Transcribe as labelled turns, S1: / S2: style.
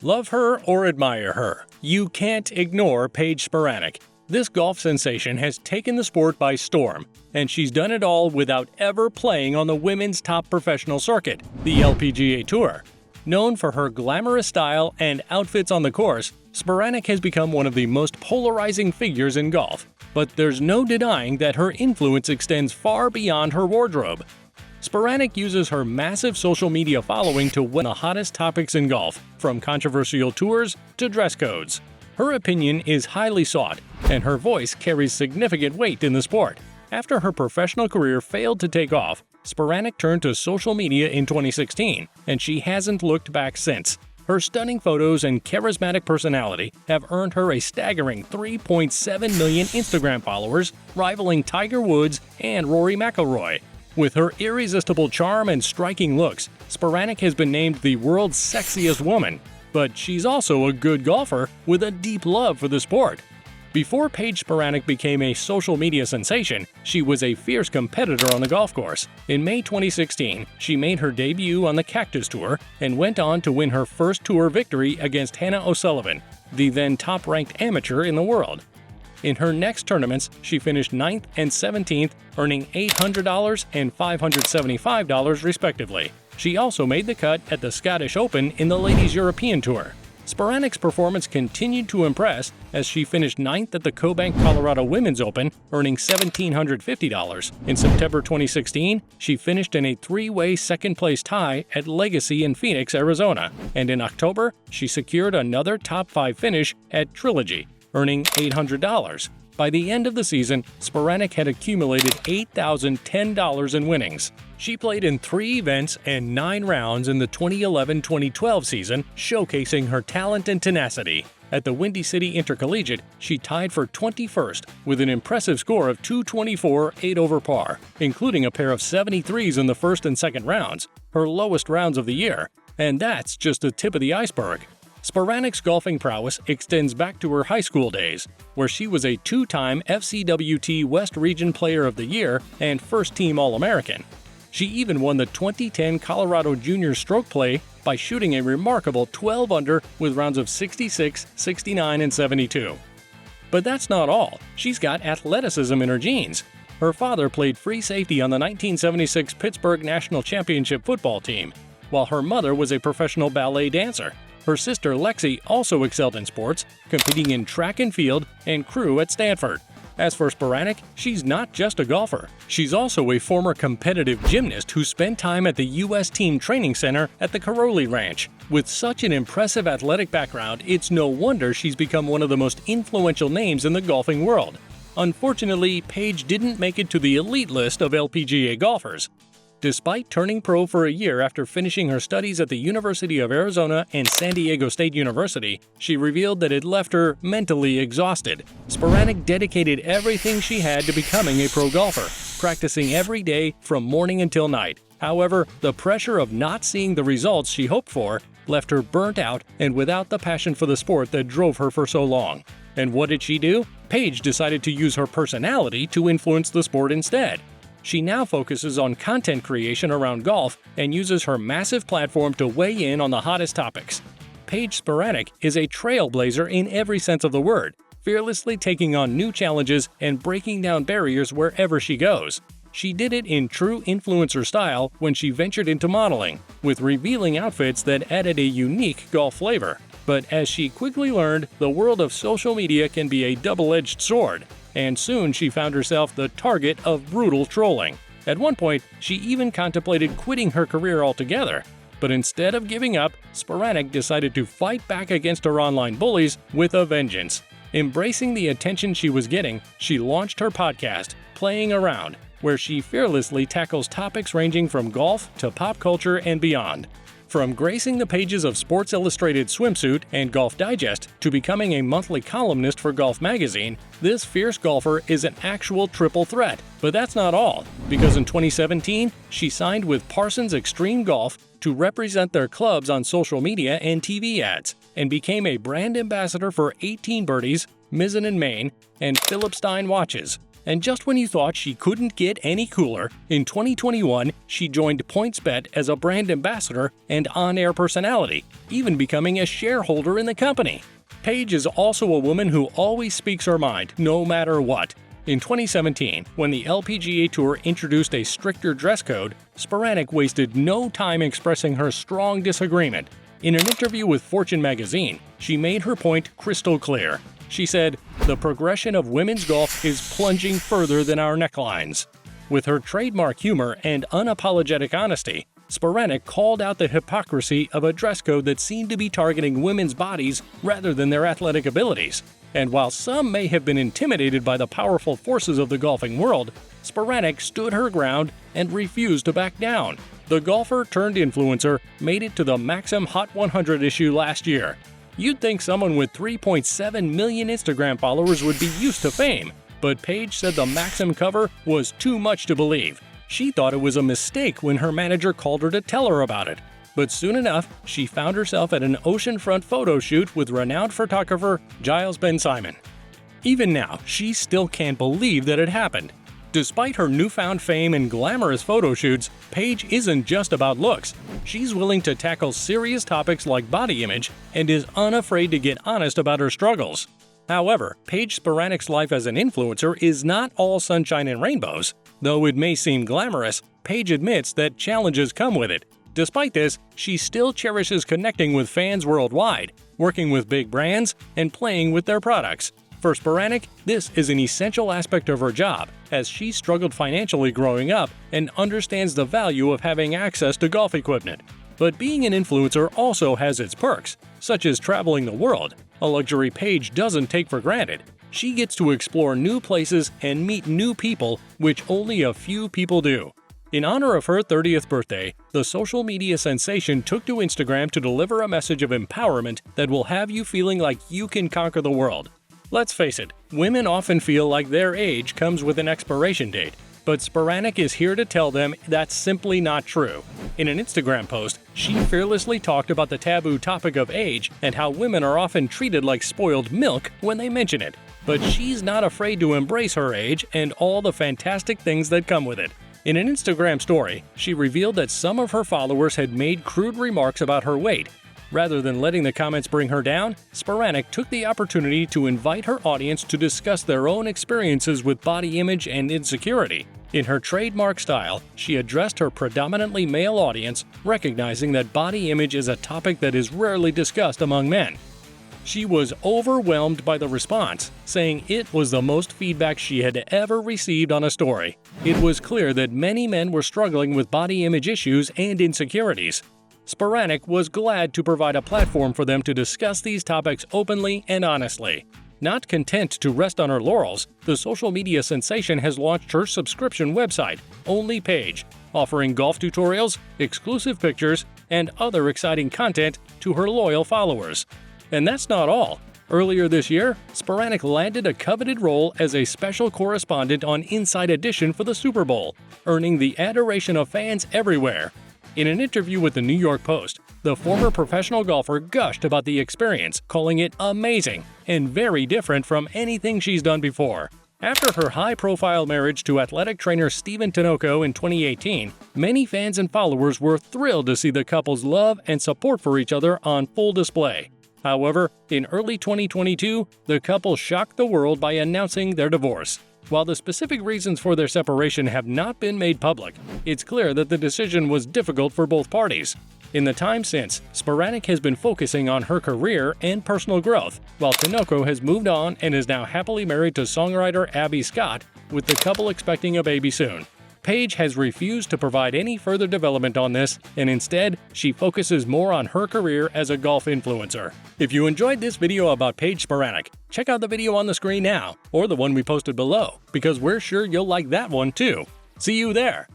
S1: Love her or admire her, you can't ignore Paige Spiranac. This golf sensation has taken the sport by storm, and she's done it all without ever playing on the women's top professional circuit, the LPGA Tour. Known for her glamorous style and outfits on the course, Spiranac has become one of the most polarizing figures in golf. But there's no denying that her influence extends far beyond her wardrobe. Spiranac uses her massive social media following to win the hottest topics in golf, from controversial tours to dress codes. Her opinion is highly sought, and her voice carries significant weight in the sport. After her professional career failed to take off, Spiranac turned to social media in 2016, and she hasn't looked back since. Her stunning photos and charismatic personality have earned her a staggering 3.7 million Instagram followers, rivaling Tiger Woods and Rory McIlroy. With her irresistible charm and striking looks, Spiranac has been named the world's sexiest woman. But she's also a good golfer with a deep love for the sport. Before Paige Spiranac became a social media sensation, she was a fierce competitor on the golf course. In May 2016, she made her debut on the Cactus Tour and went on to win her first tour victory against Hannah O'Sullivan, the then top-ranked amateur in the world. In her next tournaments, she finished 9th and 17th, earning $800 and $575 respectively. She also made the cut at the Scottish Open in the Ladies European Tour. Spiranac's performance continued to impress as she finished 9th at the CoBank Colorado Women's Open, earning $1,750. In September 2016, she finished in a three-way second-place tie at Legacy in Phoenix, Arizona, and in October, she secured another top-5 finish at Trilogy, earning $800. By the end of the season, Spiranac had accumulated $8,010 in winnings. She played in 3 events and 9 rounds in the 2011-2012 season, showcasing her talent and tenacity. At the Windy City Intercollegiate, she tied for 21st with an impressive score of 224 8 over par, including a pair of 73s in the first and second rounds, her lowest rounds of the year. And that's just the tip of the iceberg. Spiranac's golfing prowess extends back to her high school days, where she was a 2-time FCWT West Region Player of the Year and first-team All-American. She even won the 2010 Colorado Junior Stroke Play by shooting a remarkable 12 under with rounds of 66, 69, and 72. But that's not all. She's got athleticism in her genes. Her father played free safety on the 1976 Pittsburgh National Championship football team, while her mother was a professional ballet dancer. Her sister Lexi also excelled in sports, competing in track and field and crew at Stanford. As for Spiranac, she's not just a golfer. She's also a former competitive gymnast who spent time at the U.S. Team Training Center at the Caroli Ranch. With such an impressive athletic background, it's no wonder she's become one of the most influential names in the golfing world. Unfortunately, Paige didn't make it to the elite list of LPGA golfers. Despite turning pro for a year after finishing her studies at the University of Arizona and San Diego State University, she revealed that it left her mentally exhausted. Spiranac dedicated everything she had to becoming a pro golfer, practicing every day from morning until night. However, the pressure of not seeing the results she hoped for left her burnt out and without the passion for the sport that drove her for so long. And what did she do? Paige decided to use her personality to influence the sport instead. She now focuses on content creation around golf and uses her massive platform to weigh in on the hottest topics. Paige Spiranac is a trailblazer in every sense of the word, fearlessly taking on new challenges and breaking down barriers wherever she goes. She did it in true influencer style when she ventured into modeling, with revealing outfits that added a unique golf flavor. But as she quickly learned, the world of social media can be a double-edged sword, and soon she found herself the target of brutal trolling. At one point, she even contemplated quitting her career altogether. But instead of giving up, Spiranac decided to fight back against her online bullies with a vengeance. Embracing the attention she was getting, she launched her podcast, Playing Around, where she fearlessly tackles topics ranging from golf to pop culture and beyond. From gracing the pages of Sports Illustrated Swimsuit and Golf Digest to becoming a monthly columnist for Golf Magazine, this fierce golfer is an actual triple threat. But that's not all, because in 2017, she signed with Parsons Extreme Golf to represent their clubs on social media and TV ads, and became a brand ambassador for 18 Birdies, Mizzen & Main, and Philip Stein watches. And just when you thought she couldn't get any cooler, in 2021 she joined PointsBet as a brand ambassador and on-air personality, even becoming a shareholder in the company. Paige is also a woman who always speaks her mind, no matter what. In 2017, when the LPGA Tour introduced a stricter dress code, Spiranac wasted no time expressing her strong disagreement. In an interview with Fortune magazine, she made her point crystal clear. She said, "The progression of women's golf is plunging further than our necklines." With her trademark humor and unapologetic honesty, Spiranac called out the hypocrisy of a dress code that seemed to be targeting women's bodies rather than their athletic abilities. And while some may have been intimidated by the powerful forces of the golfing world, Spiranac stood her ground and refused to back down. The golfer-turned-influencer made it to the Maxim Hot 100 issue last year. You'd think someone with 3.7 million Instagram followers would be used to fame, but Paige said the Maxim cover was too much to believe. She thought it was a mistake when her manager called her to tell her about it. But soon enough, she found herself at an oceanfront photo shoot with renowned photographer Giles Ben Simon. Even now, she still can't believe that it happened. Despite her newfound fame and glamorous photo shoots, Paige isn't just about looks. She's willing to tackle serious topics like body image and is unafraid to get honest about her struggles. However, Paige Spiranac's life as an influencer is not all sunshine and rainbows. Though it may seem glamorous, Paige admits that challenges come with it. Despite this, she still cherishes connecting with fans worldwide, working with big brands, and playing with their products. For Spiranac, this is an essential aspect of her job, as she struggled financially growing up and understands the value of having access to golf equipment. But being an influencer also has its perks, such as traveling the world, a luxury Paige doesn't take for granted. She gets to explore new places and meet new people, which only a few people do. In honor of her 30th birthday, the social media sensation took to Instagram to deliver a message of empowerment that will have you feeling like you can conquer the world. Let's face it, women often feel like their age comes with an expiration date, but Spiranac is here to tell them that's simply not true. In an Instagram post, she fearlessly talked about the taboo topic of age and how women are often treated like spoiled milk when they mention it. But she's not afraid to embrace her age and all the fantastic things that come with it. In an Instagram story, she revealed that some of her followers had made crude remarks about her weight. Rather than letting the comments bring her down, Spiranac took the opportunity to invite her audience to discuss their own experiences with body image and insecurity. In her trademark style, she addressed her predominantly male audience, recognizing that body image is a topic that is rarely discussed among men. She was overwhelmed by the response, saying it was the most feedback she had ever received on a story. It was clear that many men were struggling with body image issues and insecurities. Spiranac was glad to provide a platform for them to discuss these topics openly and honestly. Not content to rest on her laurels, the social media sensation has launched her subscription website, Only Paige, offering golf tutorials, exclusive pictures, and other exciting content to her loyal followers. And that's not all. Earlier this year, Spiranac landed a coveted role as a special correspondent on Inside Edition for the Super Bowl, earning the adoration of fans everywhere. In an interview with the New York Post, the former professional golfer gushed about the experience, calling it amazing and very different from anything she's done before. After her high-profile marriage to athletic trainer Steven Tinoco in 2018, many fans and followers were thrilled to see the couple's love and support for each other on full display. However, in early 2022, the couple shocked the world by announcing their divorce. While the specific reasons for their separation have not been made public, it's clear that the decision was difficult for both parties. In the time since, Spiranac has been focusing on her career and personal growth, while Tinoco has moved on and is now happily married to songwriter Abby Scott, with the couple expecting a baby soon. Paige has refused to provide any further development on this, and instead, she focuses more on her career as a golf influencer. If you enjoyed this video about Paige Spiranac, check out the video on the screen now, or the one we posted below, because we're sure you'll like that one too. See you there!